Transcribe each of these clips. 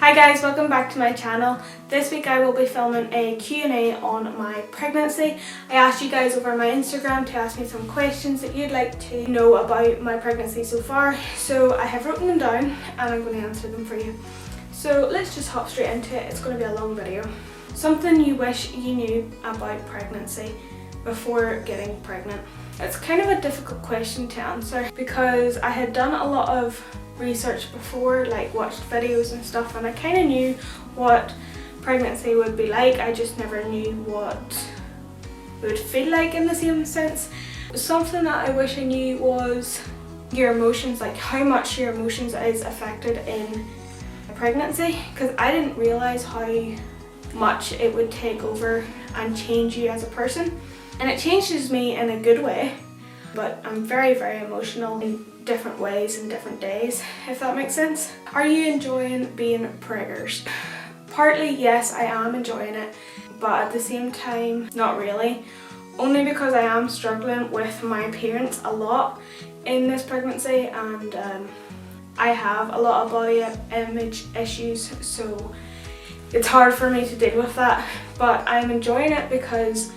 Hi guys, welcome back to my channel. This week I will be filming a Q&A on my pregnancy. I asked you guys over my Instagram to ask me some questions that you'd like to know about my pregnancy so far. So I have written them down and I'm going to answer them for you. So let's just hop straight into it. It's going to be a long video. Something you wish you knew about pregnancy before getting pregnant. It's kind of a difficult question to answer because I had done a lot of research before, like watched videos and stuff, and I kind of knew what pregnancy would be like. I just never knew what it would feel like in the same sense. Something that I wish I knew was your emotions, like how much your emotions is affected in a pregnancy, because I didn't realise how much it would take over and change you as a person. And it changes me in a good way, but I'm very, very emotional in different ways and different days, if that makes sense. Are you enjoying being preggers? Partly yes, I am enjoying it, but at the same time not really, only because I am struggling with my appearance a lot in this pregnancy, and I have a lot of body image issues, so it's hard for me to deal with that. But I'm enjoying it because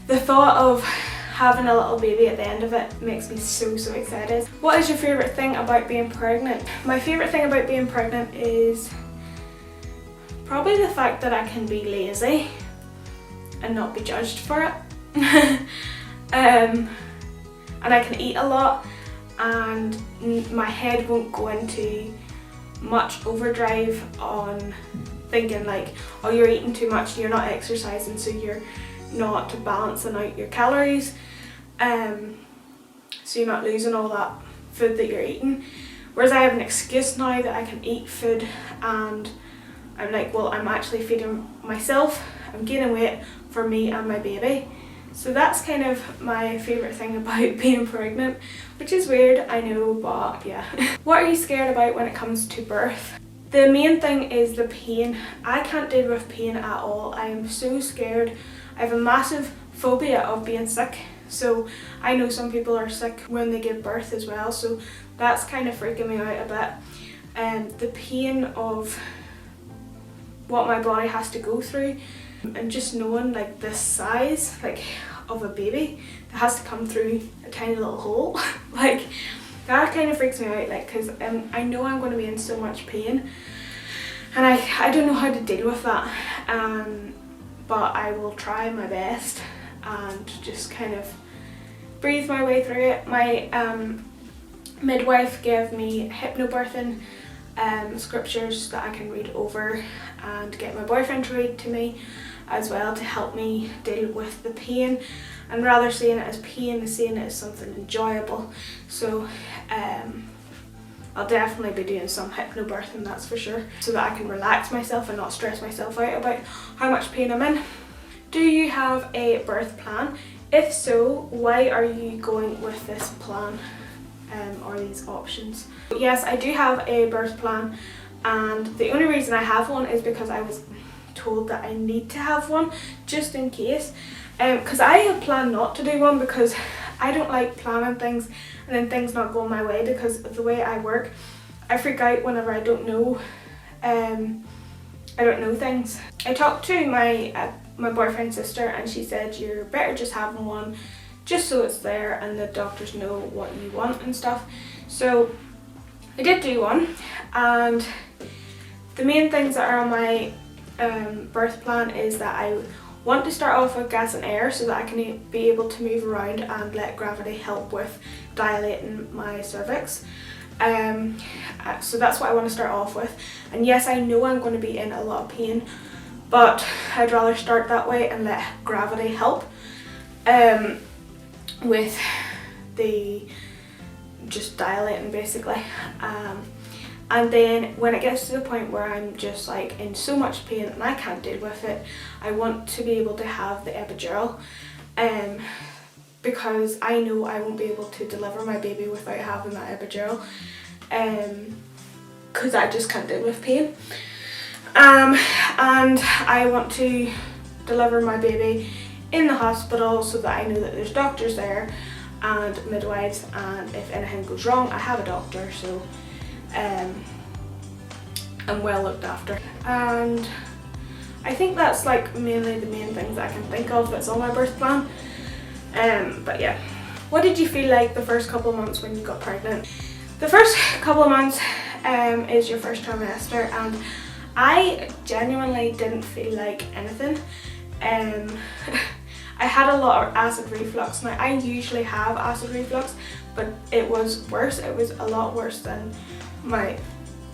the thought of having a little baby at the end of it makes me so excited. What is your favourite thing about being pregnant? My favourite thing about being pregnant is probably the fact that I can be lazy and not be judged for it. And I can eat a lot and my head won't go into much overdrive on thinking like, oh, you're eating too much, you're not exercising, so you're not balancing out your calories, so you're not losing all that food that you're eating. Whereas I have an excuse now that I can eat food and I'm like, well, I'm actually feeding myself, I'm gaining weight for me and my baby. So that's kind of my favourite thing about being pregnant, which is weird, I know, but yeah. What are you scared about when it comes to birth? The main thing is the pain. I can't deal with pain at all. I am so scared. I have a massive phobia of being sick, so I know some people are sick when they give birth as well, so that's kind of freaking me out a bit. The pain of what my body has to go through, and just knowing like this size like of a baby that has to come through a tiny little hole, like that kind of freaks me out, like, because I know I'm going to be in so much pain and I don't know how to deal with that. But I will try my best and just kind of breathe my way through it. My midwife gave me hypnobirthing scriptures that I can read over and get my boyfriend to read to me as well, to help me deal with the pain, and rather seeing it as pain, seeing it as something enjoyable. So I'll definitely be doing some hypnobirthing, that's for sure, so that I can relax myself and not stress myself out about how much pain I'm in. Do you have a birth plan? If so, why are you going with this plan or these options? Yes, I do have a birth plan, and the only reason I have one is because I was told that I need to have one just in case, because I had planned not to do one because I don't like planning things and then things not going my way, because of the way I work. I freak out whenever I don't know things. I talked to my boyfriend's sister and she said you're better just having one just so it's there and the doctors know what you want and stuff. So I did do one, and the main things that are on my birth plan is that I want to start off with gas and air so that I can be able to move around and let gravity help with dilating my cervix. So that's what I want to start off with. And yes, I know I'm going to be in a lot of pain, but I'd rather start that way and let gravity help with the just dilating basically. And then when it gets to the point where I'm just like in so much pain and I can't deal with it, I want to be able to have the epidural, because I know I won't be able to deliver my baby without having that epidural, because I just can't deal with pain. And I want to deliver my baby in the hospital so that I know that there's doctors there and midwives, and if anything goes wrong I have a doctor, so and well looked after. And I think that's like mainly the main things that I can think of that's on my birth plan. But yeah. What did you feel like the first couple of months when you got pregnant? The first couple of months is your first trimester, and I genuinely didn't feel like anything. I had a lot of acid reflux. Now I usually have acid reflux, but it was worse. It was a lot worse than my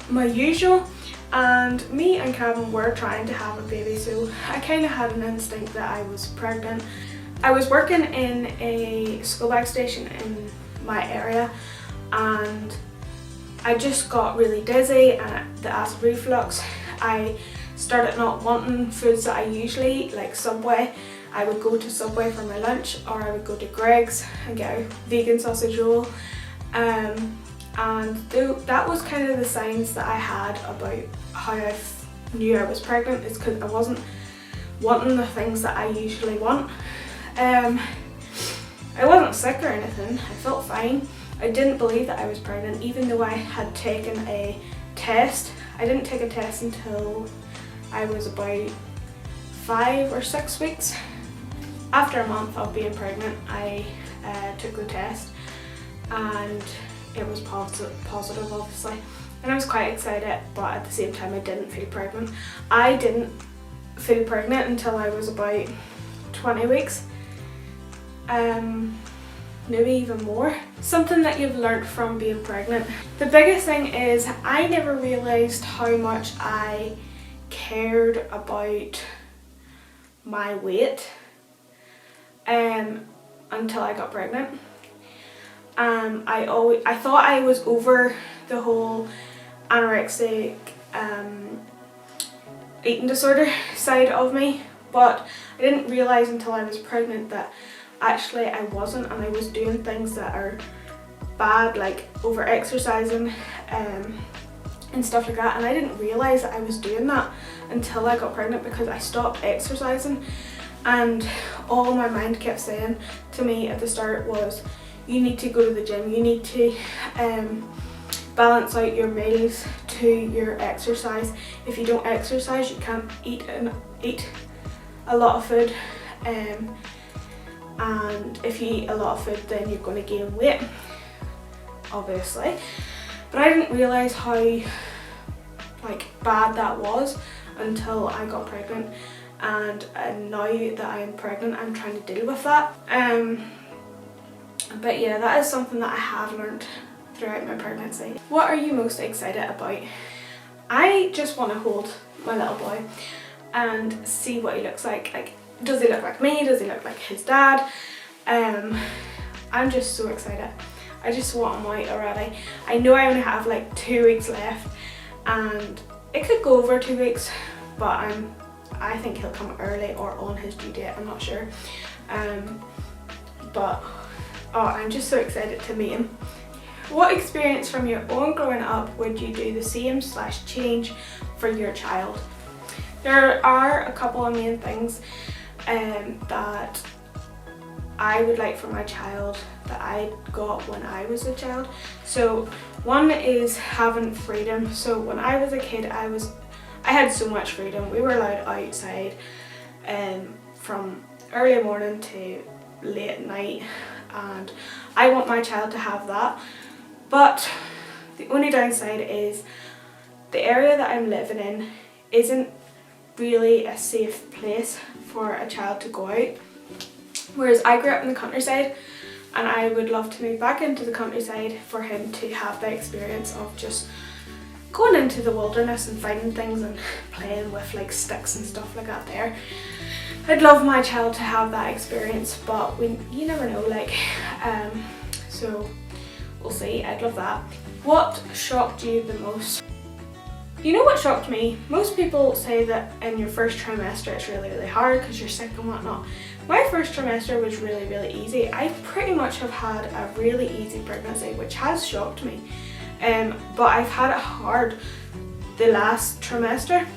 usual. And me and Kevin were trying to have a baby, so I kind of had an instinct that I was pregnant. I was working in a school bag station in my area, and I just got really dizzy and the acid reflux. I started not wanting foods that I usually eat, like Subway. I would go to Subway for my lunch, or I would go to Greg's and get a vegan sausage roll. And that was kind of the signs that I had about how I knew I was pregnant, is because I wasn't wanting the things that I usually want. I wasn't sick or anything, I felt fine. I didn't believe that I was pregnant, even though I had taken a test. I didn't take a test until I was about 5 or 6 weeks. After a month of being pregnant, I took the test, and it was positive obviously, and I was quite excited, but at the same time I didn't feel pregnant. I didn't feel pregnant until I was about 20 weeks, maybe even more. Something that you've learnt from being pregnant. The biggest thing is I never realised how much I cared about my weight until I got pregnant. I thought I was over the whole anorexic eating disorder side of me, but I didn't realise until I was pregnant that actually I wasn't, and I was doing things that are bad, like over exercising and stuff like that, and I didn't realise that I was doing that until I got pregnant, because I stopped exercising, and all my mind kept saying to me at the start was, you need to go to the gym, you need to balance out your meals to your exercise. If you don't exercise, you can't eat a lot of food, and if you eat a lot of food, then you're going to gain weight, obviously. But I didn't realise how bad that was until I got pregnant, and now that I'm pregnant, I'm trying to deal with that. But yeah, that is something that I have learned throughout my pregnancy. What are you most excited about? I just want to hold my little boy and see what he looks like. Like, does he look like me? Does he look like his dad? I'm just so excited. I just want him out already. I know I only have like 2 weeks left, and it could go over 2 weeks, but I think he'll come early or on his due date, I'm not sure. But I'm just so excited to meet him. What experience from your own growing up would you do the same / change for your child? There are a couple of main things that I would like for my child that I got when I was a child. So one is having freedom. So when I was a kid, I had so much freedom. We were allowed outside from early morning to late at night, and I want my child to have that. But the only downside is the area that I'm living in isn't really a safe place for a child to go out. Whereas I grew up in the countryside, and I would love to move back into the countryside for him to have the experience of just going into the wilderness and finding things and playing with like sticks and stuff like that there. I'd love my child to have that experience, but you never know, so we'll see. I'd love that. What shocked you the most? You know what shocked me? Most people say that in your first trimester it's really, really hard because you're sick and whatnot. My first trimester was really, really easy. I pretty much have had a really easy pregnancy, which has shocked me. But I've had it hard the last trimester.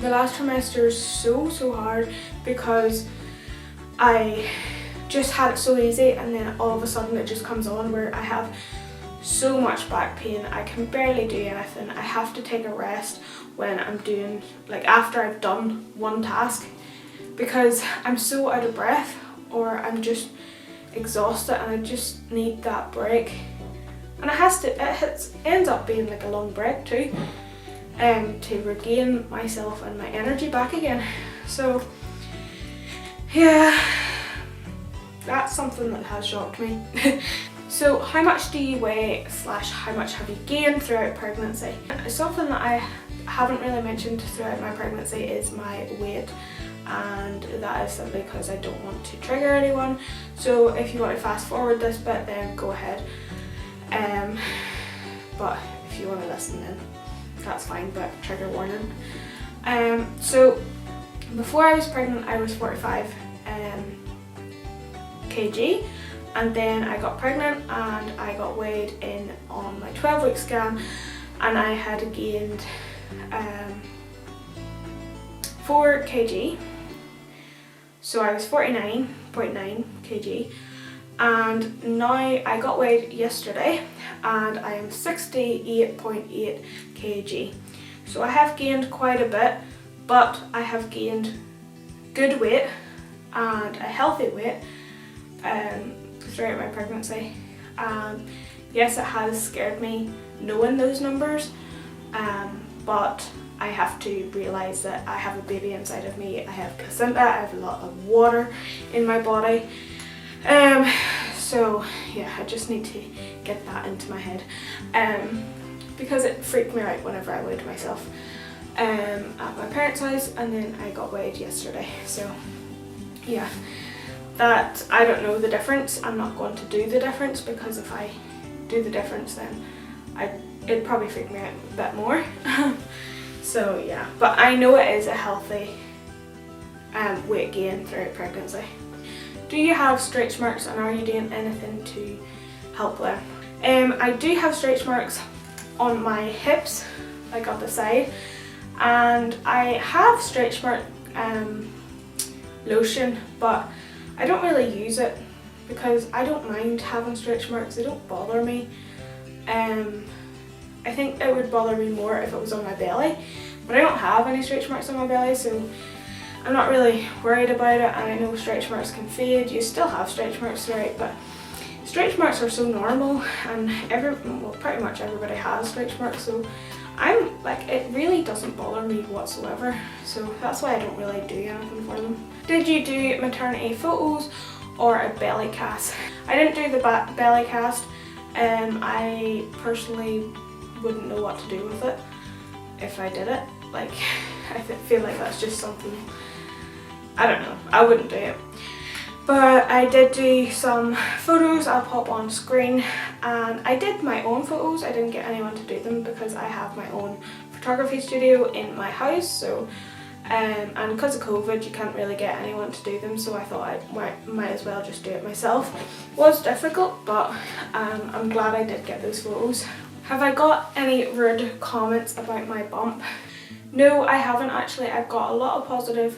The last trimester is so hard because I just had it so easy, and then all of a sudden it just comes on where I have so much back pain. I can barely do anything. I have to take a rest when I'm doing, like after I've done one task, because I'm so out of breath or I'm just exhausted and I just need that break. And it ends up being like a long break too, to regain myself and my energy back again. So yeah, that's something that has shocked me. So how much do you weigh / how much have you gained throughout pregnancy? Something that I haven't really mentioned throughout my pregnancy is my weight, and that is simply because I don't want to trigger anyone. So if you want to fast forward this bit, then go ahead. But if you want to listen, then that's fine, but trigger warning. So before I was pregnant, I was 45 kg, and then I got pregnant and I got weighed in on my 12-week scan, and I had gained 4 kg. So I was 49.9 kg, and now I got weighed yesterday and I am 68.8 kg. So I have gained quite a bit, but I have gained good weight and a healthy weight throughout my pregnancy. Yes, it has scared me knowing those numbers, but I have to realise that I have a baby inside of me. I have placenta, I have a lot of water in my body. So yeah, I just need to get that into my head, because it freaked me out whenever I weighed myself at my parents' house, and then I got weighed yesterday. So yeah, that I don't know the difference. I'm not going to do the difference, because if I do the difference, then it'd probably freak me out a bit more. So yeah, but I know it is a healthy weight gain throughout pregnancy. Do you have stretch marks, and are you doing anything to help them? I do have stretch marks on my hips, like on the side, and I have stretch mark lotion, but I don't really use it because I don't mind having stretch marks. They don't bother me. I think it would bother me more if it was on my belly, but I don't have any stretch marks on my belly, so I'm not really worried about it. And I know stretch marks can fade. You still have stretch marks, right? But stretch marks are so normal, and pretty much everybody has stretch marks, so I'm like, it really doesn't bother me whatsoever. So that's why I don't really do anything for them. Did you do maternity photos or a belly cast? I didn't do the belly cast. I personally wouldn't know what to do with it if I did it. Like, I feel like that's just something, I don't know, I wouldn't do it. But I did do some photos. I'll pop on screen, and I did my own photos. I didn't get anyone to do them because I have my own photography studio in my house. So and because of COVID, you can't really get anyone to do them, so I thought I might as well just do it myself. It was difficult, but I'm glad I did get those photos. Have I got any rude comments about my bump? No, I haven't actually. I've got a lot of positive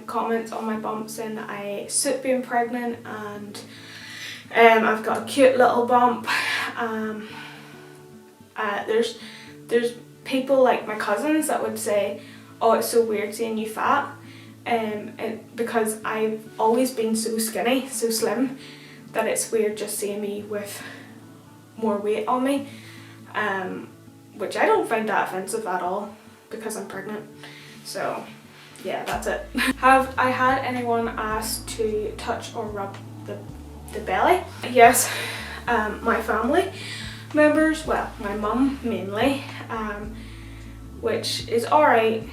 comments on my bump, saying that I suit being pregnant, and I've got a cute little bump. There's people like my cousins that would say, oh, it's so weird seeing you fat, because I've always been so skinny, so slim, that it's weird just seeing me with more weight on me, which I don't find that offensive at all, because I'm pregnant. So yeah, that's it. Have I had anyone ask to touch or rub the belly? Yes, my family members, well, my mum mainly, which is alright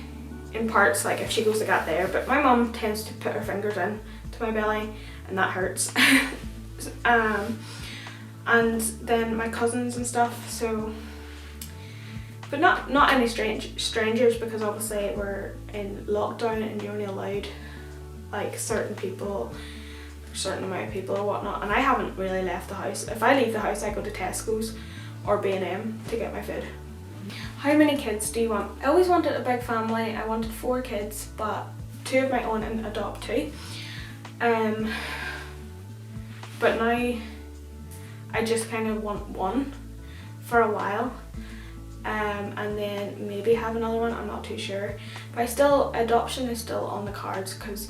in parts, like if she goes to get there, but my mum tends to put her fingers in to my belly, and that hurts. And then my cousins and stuff, so, but not any strangers, because obviously we're in lockdown and you're only allowed like certain people, a certain amount of people or whatnot, and I haven't really left the house. If I leave the house, I go to Tesco's or B&M to get my food. How many kids do you want? I always wanted a big family. I wanted 4 kids, but 2 of my own and adopt 2. But now I just kind of want one for a while, and then maybe have another one. I'm not too sure, but adoption is still on the cards because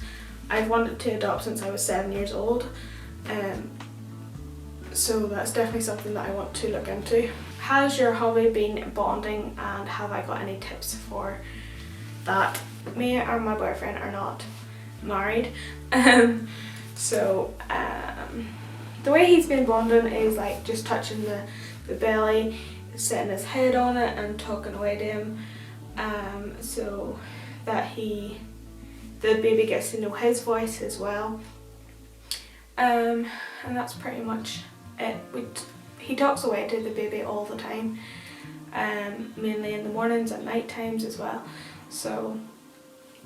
I've wanted to adopt since I was 7 years old, so that's definitely something that I want to look into. Has your hobby been bonding, and have I got any tips for that? Me and my boyfriend are not married, so the way he's been bonding is like just touching the belly, setting his head on it and talking away to him, so that the baby gets to know his voice as well, and that's pretty much it. He talks away to the baby all the time, mainly in the mornings and night times as well. So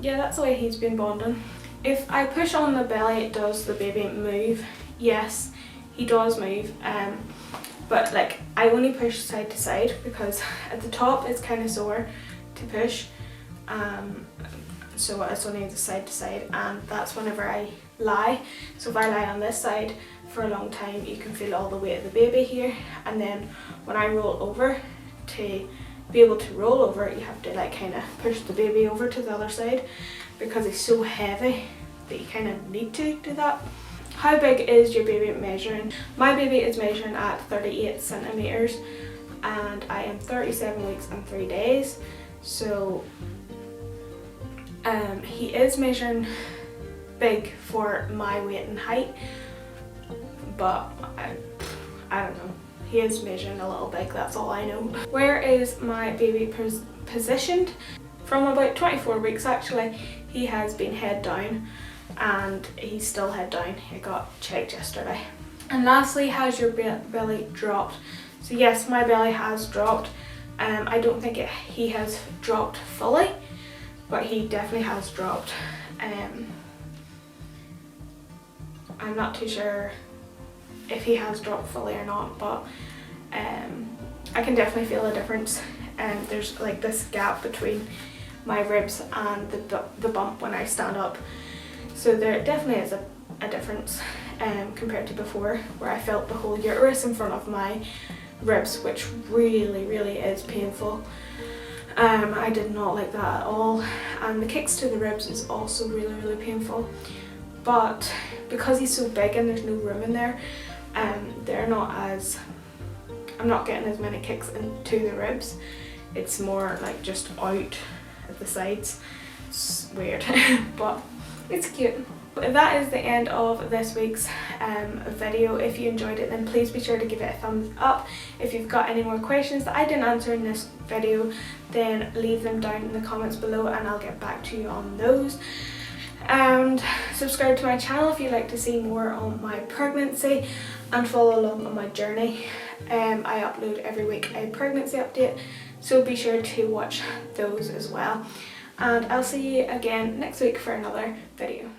yeah, that's the way he's been bonding. If I push on the belly, does the baby move? Yes, he does move, but like I only push side to side because at the top it's kind of sore to push, so it's only the side to side, and that's whenever I lie. So if I lie on this side for a long time, you can feel all the weight of the baby here, and then when I roll over, to be able to roll over, you have to like kind of push the baby over to the other side because he's so heavy that you kind of need to do that. How big is your baby measuring? My baby is measuring at 38 centimeters, and I am 37 weeks and 3 days, so he is measuring big for my weight and height, but I don't know, he is measuring a little big, that's all I know. Where is my baby positioned? From about 24 weeks actually, he has been head down, and he's still head down. I got checked yesterday. And lastly, has your belly dropped? So yes, my belly has dropped. I don't think he has dropped fully, but he definitely has dropped. I'm not too sure if he has dropped fully or not, but I can definitely feel a difference. There's like this gap between my ribs and the bump when I stand up. So there definitely is a difference compared to before, where I felt the whole uterus in front of my ribs, which really, really is painful. I did not like that at all, and the kicks to the ribs is also really, really painful. But because he's so big and there's no room in there, I'm not getting as many kicks into the ribs. It's more like just out at the sides. It's weird, but it's cute. That is the end of this week's video. If you enjoyed it, then please be sure to give it a thumbs up. If you've got any more questions that I didn't answer in this video, then leave them down in the comments below and I'll get back to you on those. And subscribe to my channel if you'd like to see more on my pregnancy and follow along on my journey. I upload every week a pregnancy update, so be sure to watch those as well. And I'll see you again next week for another video.